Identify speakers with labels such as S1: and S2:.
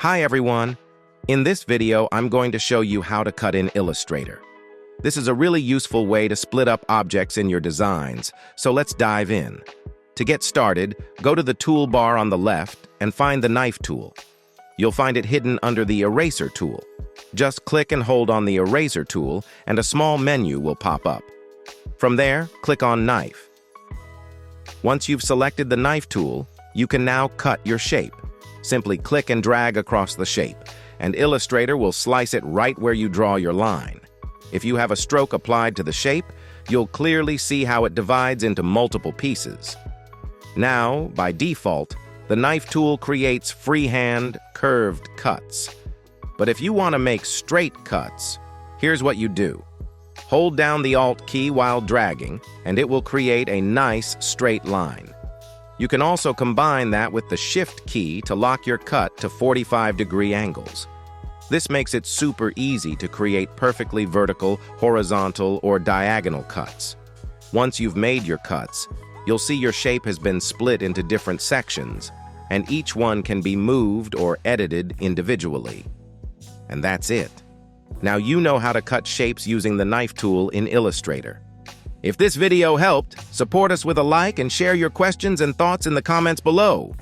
S1: Hi everyone! In this video, I'm going to show you how to cut in Illustrator. This is a really useful way to split up objects in your designs, so let's dive in. To get started, go to the toolbar on the left and find the knife tool. You'll find it hidden under the eraser tool. Just click and hold on the eraser tool and a small menu will pop up. From there, click on Knife. Once you've selected the knife tool, you can now cut your shape. Simply click and drag across the shape, and Illustrator will slice it right where you draw your line. If you have a stroke applied to the shape, you'll clearly see how it divides into multiple pieces. Now, by default, the knife tool creates freehand, curved cuts. But if you want to make straight cuts, here's what you do. Hold down the Alt key while dragging, and it will create a nice straight line. You can also combine that with the Shift key to lock your cut to 45-degree angles. This makes it super easy to create perfectly vertical, horizontal, or diagonal cuts. Once you've made your cuts, you'll see your shape has been split into different sections, and each one can be moved or edited individually. And that's it. Now you know how to cut shapes using the knife tool in Illustrator. If this video helped, support us with a like and share your questions and thoughts in the comments below.